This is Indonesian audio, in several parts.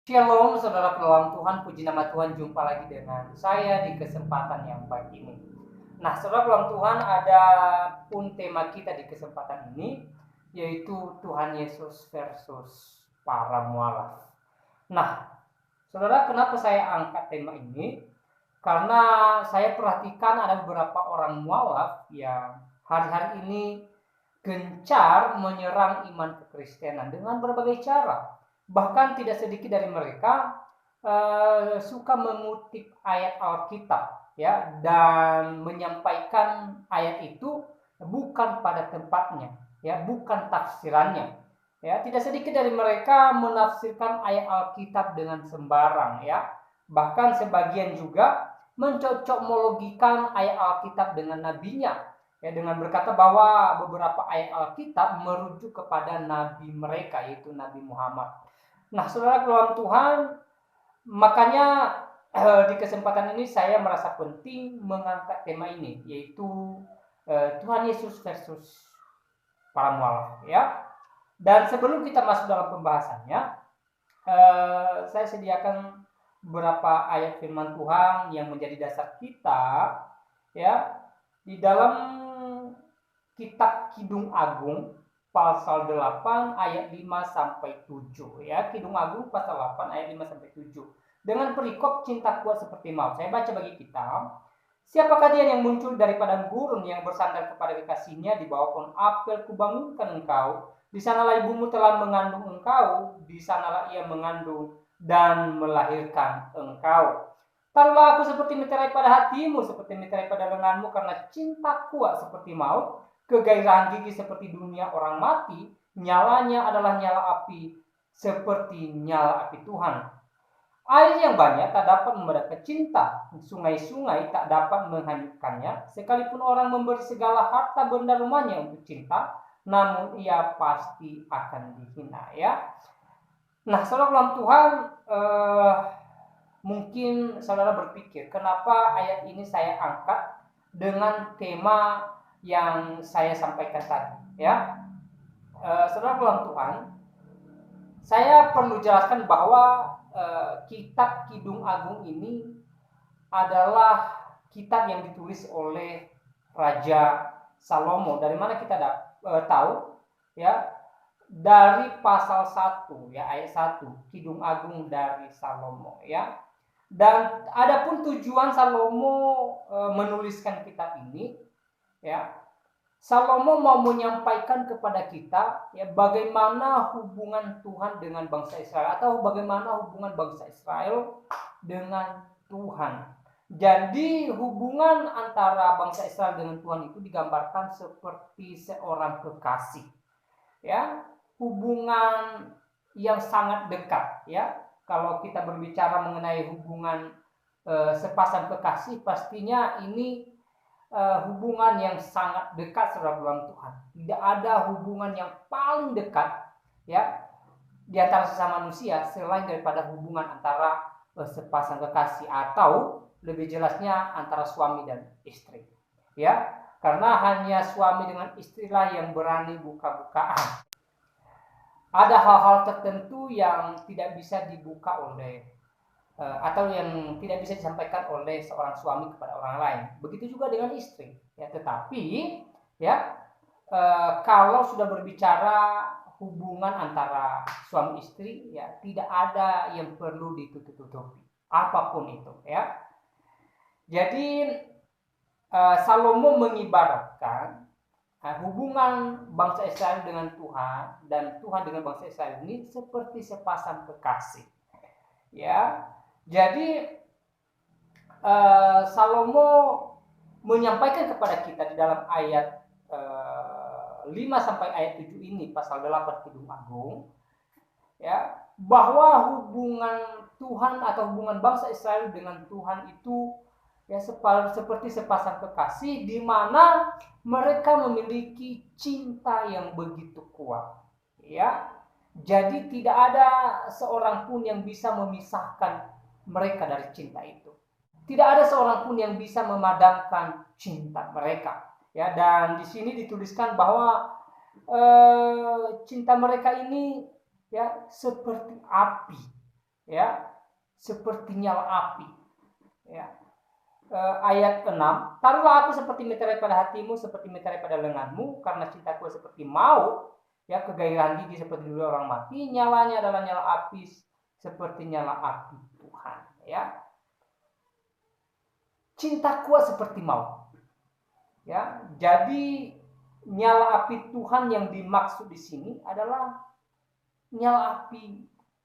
Shalom saudara dalam Tuhan, puji nama Tuhan, jumpa lagi dengan saya di kesempatan yang baik ini. Nah saudara dalam Tuhan, ada pun tema kita di kesempatan ini, yaitu Tuhan Yesus versus para mualaf. Nah saudara, kenapa saya angkat tema ini? Karena saya perhatikan ada beberapa orang mualaf yang hari-hari ini gencar menyerang iman kekristenan dengan berbagai cara. Bahkan tidak sedikit dari mereka suka mengutip ayat Alkitab, ya, dan menyampaikan ayat itu bukan pada tempatnya, ya, bukan tafsirannya. Ya, tidak sedikit dari mereka menafsirkan ayat Alkitab dengan sembarang, ya. Bahkan sebagian juga mencocokmologikan ayat Alkitab dengan nabinya, ya, dengan berkata bahwa beberapa ayat Alkitab merujuk kepada nabi mereka, yaitu Nabi Muhammad. Nah, saudara dalam Tuhan, makanya di kesempatan ini saya merasa penting mengangkat tema ini, yaitu Tuhan Yesus versus para mualaf, ya. Dan sebelum kita masuk dalam pembahasannya, saya sediakan beberapa ayat firman Tuhan yang menjadi dasar kita, ya, di dalam kitab Kidung Agung pasal 8 ayat 5 sampai 7, ya. Kidung Agung pasal 8 ayat 5 sampai 7. Dengan perikop cinta kuat seperti maut. Saya baca bagi kita. Siapakah dia yang muncul dari padang gurun yang bersandar kepada kekasihnya di bawah pohon apel kubangunkan engkau. Di sanalah ibumu telah mengandung engkau, di sanalah ia mengandung dan melahirkan engkau. Taruhlah aku seperti meterai pada hatimu, seperti meterai pada lenganmu, karena cinta kuat seperti maut, kegairahan gigi seperti dunia orang mati, nyalanya adalah nyala api seperti nyala api Tuhan. Air yang banyak tak dapat memadamkan cinta, sungai-sungai tak dapat menghanyutkannya, sekalipun orang memberi segala harta benda rumahnya untuk cinta, namun ia pasti akan dihina, ya. Nah, saudara dalam Tuhan, mungkin saudara berpikir, kenapa ayat ini saya angkat dengan tema yang saya sampaikan tadi, ya. Saudara dalam Tuhan, saya perlu jelaskan bahwa kitab Kidung Agung ini adalah kitab yang ditulis oleh Raja Salomo. Dari mana kita tahu, ya? Dari pasal 1, ya, ayat 1, Kidung Agung dari Salomo, ya. Dan adapun tujuan Salomo menuliskan kitab ini, ya, Salomo mau menyampaikan kepada kita, ya, bagaimana hubungan Tuhan dengan bangsa Israel, atau bagaimana hubungan bangsa Israel dengan Tuhan. Jadi hubungan antara bangsa Israel dengan Tuhan itu digambarkan seperti seorang kekasih, ya, hubungan yang sangat dekat, ya. Kalau kita berbicara mengenai hubungan sepasang kekasih, pastinya ini hubungan yang sangat dekat saudara dalam Tuhan. Tidak ada hubungan yang paling dekat, ya, di antara sesama manusia selain daripada hubungan antara sepasang kekasih, atau lebih jelasnya antara suami dan istri, ya. Karena hanya suami dengan istrilah yang berani buka-bukaan. Ada hal-hal tertentu yang tidak bisa dibuka oleh atau yang tidak bisa disampaikan oleh seorang suami kepada orang lain. Begitu juga dengan istri, ya. Tetapi, ya, kalau sudah berbicara hubungan antara suami istri, ya, tidak ada yang perlu ditutup-tutupi, apapun itu, ya. Jadi Salomo mengibaratkan hubungan bangsa Israel dengan Tuhan dan Tuhan dengan bangsa Israel ini seperti sepasang kekasih, ya. Jadi Salomo menyampaikan kepada kita di dalam ayat 5 sampai ayat 7 ini, pasal 8 Kidung Agung, ya, bahwa hubungan Tuhan atau hubungan bangsa Israel dengan Tuhan itu, ya, seperti sepasang kekasih, di mana mereka memiliki cinta yang begitu kuat, ya. Jadi tidak ada seorang pun yang bisa memisahkan mereka dari cinta itu. Tidak ada seorang pun yang bisa memadamkan cinta mereka, ya. Dan di sini dituliskan bahwa cinta mereka ini, ya, seperti api, ya, seperti nyala api, ya. Ayat 6, taruhlah aku seperti meterai pada hatimu, seperti meterai pada lenganmu, karena cintaku seperti maut, ya, kegairahan gigi seperti dulu orang mati, nyalanya adalah nyala api seperti nyala api Tuhan, ya. Cinta kuat seperti maut, ya. Jadi nyala api Tuhan yang dimaksud di sini adalah nyala api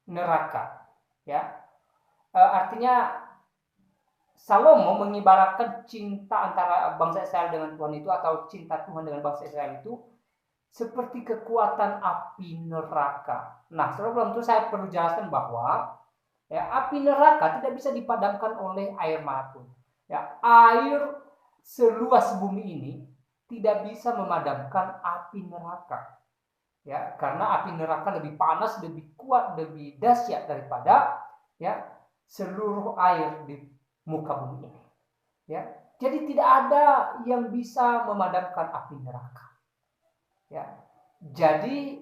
neraka, ya. Artinya Salomo mengibaratkan cinta antara bangsa Israel dengan Tuhan itu, atau cinta Tuhan dengan bangsa Israel itu, seperti kekuatan api neraka. Nah, sebelum itu saya perlu jelaskan bahwa, ya, api neraka tidak bisa dipadamkan oleh air manapun. Ya, air seluas bumi ini tidak bisa memadamkan api neraka. Ya, karena api neraka lebih panas, lebih kuat, lebih dahsyat daripada, ya, seluruh air di muka bumi ini, ya. Jadi tidak ada yang bisa memadamkan api neraka, ya. Jadi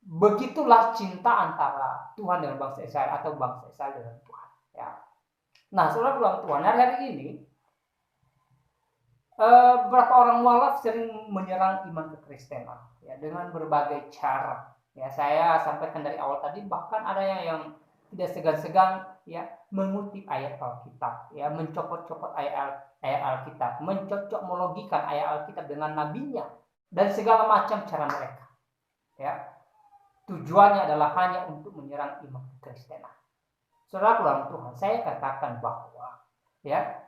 begitulah cinta antara Tuhan dengan bangsa Israel, atau bangsa Israel dengan Tuhan, ya. Nah, saudara Tuhan, hari-hari ini beberapa orang mualaf sering menyerang iman kekristenan, ya, dengan berbagai cara. Ya, saya sampaikan dari awal tadi, bahkan ada yang tidak segan-segan, ya, mengutip ayat Alkitab, ya, mencopot-copot ayat Alkitab, mencocok-mologikan ayat Alkitab dengan nabinya dan segala macam cara mereka, ya. Tujuannya adalah hanya untuk menyerang iman kekristenan. Saudara Tuhan, saya katakan bahwa, ya,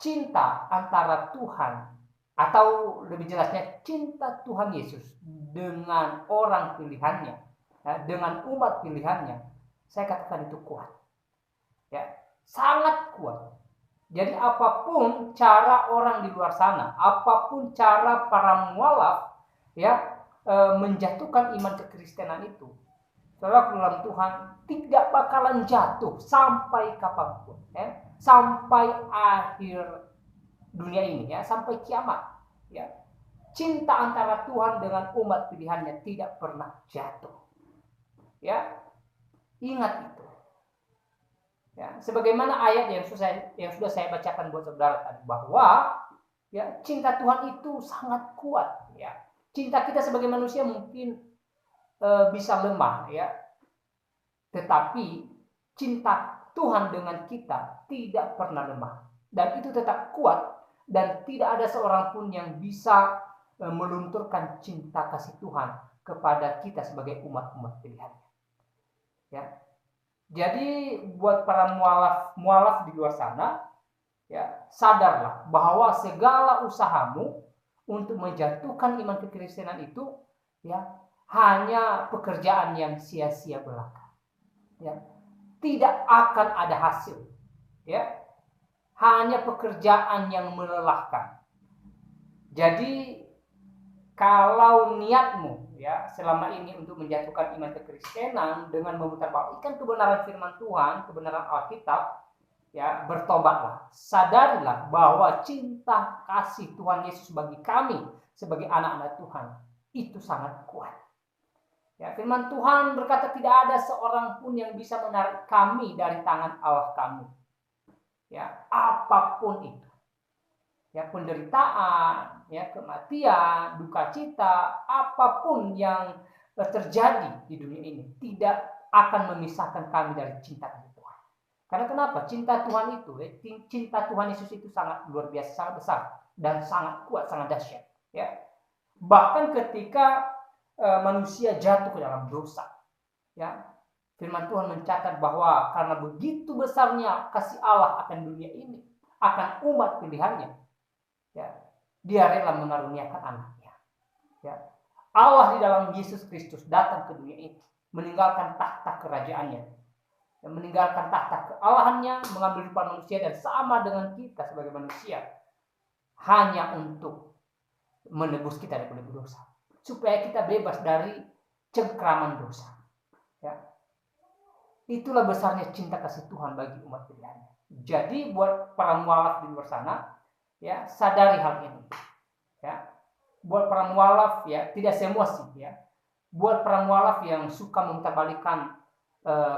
cinta antara Tuhan, atau lebih jelasnya cinta Tuhan Yesus dengan orang pilihannya, ya, dengan umat pilihannya, saya katakan itu kuat, ya, sangat kuat. Jadi apapun cara orang di luar sana, apapun cara para mualaf, ya, menjatuhkan iman kekristenan itu, saudara Tuhan, tidak bakalan jatuh sampai kapanpun, ya, sampai akhir dunia ini, ya, sampai kiamat, ya. Cinta antara Tuhan dengan umat pilihannya tidak pernah jatuh, ya. Ingat itu, ya. Sebagaimana ayat yang sudah saya bacakan buat saudara tadi, bahwa, ya, cinta Tuhan itu sangat kuat, ya. Cinta kita sebagai manusia mungkin bisa lemah, ya, tetapi cinta Tuhan dengan kita tidak pernah lemah, dan itu tetap kuat, dan tidak ada seorang pun yang bisa melunturkan cinta kasih Tuhan kepada kita sebagai umat-umat pilihannya, ya. Jadi buat para mualaf di luar sana, ya, sadarlah bahwa segala usahamu untuk menjatuhkan iman kekristenan itu, ya, hanya pekerjaan yang sia-sia belaka, ya. Tidak akan ada hasil, ya. Hanya pekerjaan yang melelahkan. Jadi kalau niatmu, ya, selama ini untuk menjatuhkan iman kekristenan dengan memutarbalikkan kebenaran firman Tuhan, kebenaran Alkitab, ya, bertobatlah, sadarilah bahwa cinta kasih Tuhan Yesus bagi kami sebagai anak-anak Tuhan itu sangat kuat. Ya, firman Tuhan berkata tidak ada seorang pun yang bisa menarik kami dari tangan Allah kami. Ya, apapun itu. Ya, penderitaan, ya, kematian, duka cita, apapun yang terjadi di dunia ini tidak akan memisahkan kami dari cinta Tuhan. Karena kenapa? Cinta Tuhan itu, cinta Tuhan Yesus itu sangat luar biasa, sangat besar dan sangat kuat, sangat dahsyat, ya. Bahkan ketika manusia jatuh ke dalam dosa, ya, firman Tuhan mencatat bahwa karena begitu besarnya kasih Allah akan dunia ini, akan umat pilihannya, ya, dia rela mengaruniakan anaknya, ya. Allah di dalam Yesus Kristus datang ke dunia ini, meninggalkan tahta kerajaannya, dan meninggalkan tahta kealahannya, mengambil rupa manusia dan sama dengan kita sebagai manusia, hanya untuk menebus kita dari dosa, supaya kita bebas dari cengkraman dosa, ya. Itulah besarnya cinta kasih Tuhan bagi umat pilihannya. Jadi buat para mualaf di luar sana, ya, sadari hal ini, ya. Buat para mualaf, ya, tidak semua sih, ya, buat para mualaf yang suka memutarbalikkan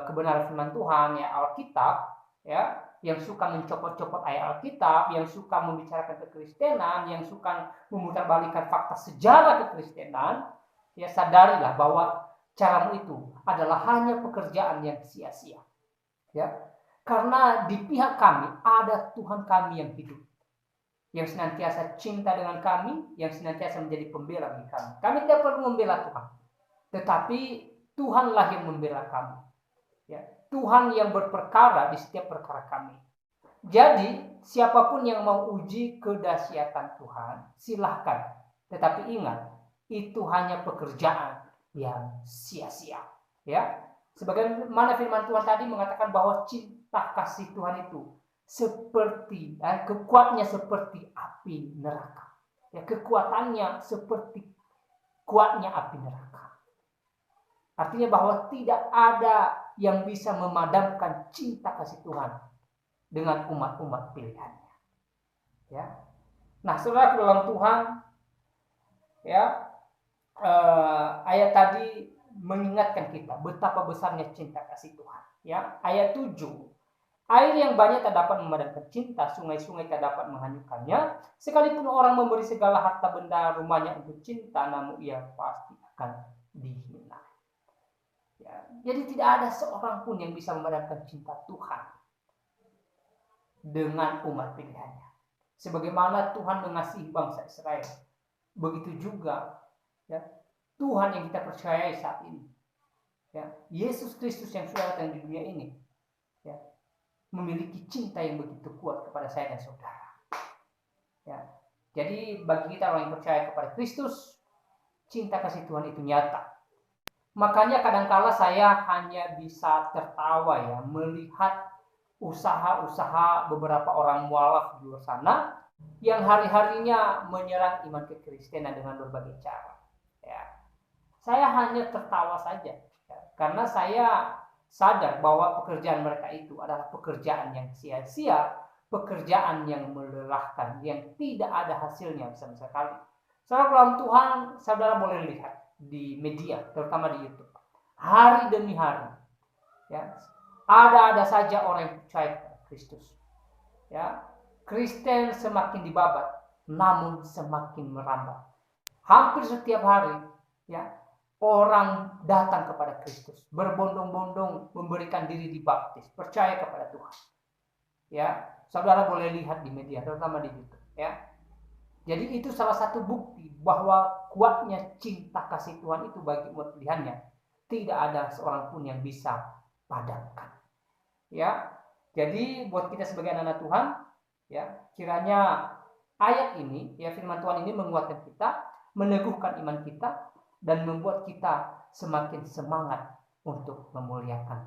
kebenaran firman Tuhan, ya Alkitab, ya, yang suka mencopot-copot ayat Alkitab, yang suka membicarakan kekristenan, yang suka memutarbalikkan fakta sejarah kekristenan, ya sadarilah bahwa caramu itu adalah hanya pekerjaan yang sia-sia. Ya, karena di pihak kami ada Tuhan kami yang hidup, yang senantiasa cinta dengan kami, yang senantiasa menjadi pembela bagi kami. Kami tidak perlu membela Tuhan, tetapi Tuhanlah yang membela kami. Ya, Tuhan yang berperkara di setiap perkara kami. Jadi siapapun yang mau uji kedahsyatan Tuhan, silahkan. Tetapi ingat, itu hanya pekerjaan yang sia-sia. Ya, sebagaimana firman Tuhan tadi mengatakan bahwa cinta kasih Tuhan itu seperti kekuatnya seperti api neraka. Ya, kekuatannya seperti kuatnya api neraka. Artinya bahwa tidak ada yang bisa memadamkan cinta kasih Tuhan dengan umat-umat pilihannya. Ya. Nah, saudara dalam Tuhan, ya, ayat tadi mengingatkan kita betapa besarnya cinta kasih Tuhan. Ya, ayat 7. Air yang banyak tak dapat memadamkan cinta, sungai-sungai tak dapat menghanyutkannya. Sekalipun orang memberi segala harta benda rumahnya untuk cinta, namun ia pasti akan dihina. Ya, jadi tidak ada seorang pun yang bisa memadamkan cinta Tuhan dengan umat pilihannya. Sebagaimana Tuhan mengasihi bangsa Israel, begitu juga, ya, Tuhan yang kita percayai saat ini, ya, Yesus Kristus yang sudah datang di dunia ini, ya, memiliki cinta yang begitu kuat kepada saya dan saudara. Ya, jadi bagi kita orang yang percaya kepada Kristus, cinta kasih Tuhan itu nyata. Makanya kadangkala saya hanya bisa tertawa, ya, melihat usaha-usaha beberapa orang mualaf di luar sana yang hari-harinya menyerang iman kekristenan dengan berbagai cara. Ya, saya hanya tertawa saja, ya, karena saya sadar bahwa pekerjaan mereka itu adalah pekerjaan yang sia-sia, pekerjaan yang melelahkan, yang tidak ada hasilnya sama sekali. Saudara dalam Tuhan, saudara boleh lihat di media, terutama di YouTube, hari demi hari, ya, ada saja orang yang percaya kepada Kristus. Ya, Kristen semakin dibabat, namun semakin merambah. Hampir setiap hari, ya, orang datang kepada Kristus, berbondong-bondong memberikan diri dibaptis, percaya kepada Tuhan. Ya, saudara boleh lihat di media, terutama di YouTube. Ya, jadi itu salah satu bukti bahwa kuatnya cinta kasih Tuhan itu bagi umat pilihannya. Tidak ada seorang pun yang bisa padamkan. Ya, jadi buat kita sebagai anak-anak Tuhan, ya, kiranya ayat ini, ya, firman Tuhan ini menguatkan kita, meneguhkan iman kita, dan membuat kita semakin semangat untuk memuliakan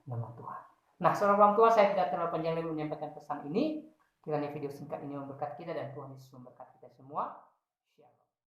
nama Tuhan. Nah, saudara orang tua, saya tidak terlalu panjang lagi menyampaikan pesan ini. Kiranya video singkat ini memberkati kita dan Tuhan Yesus memberkati kita semua.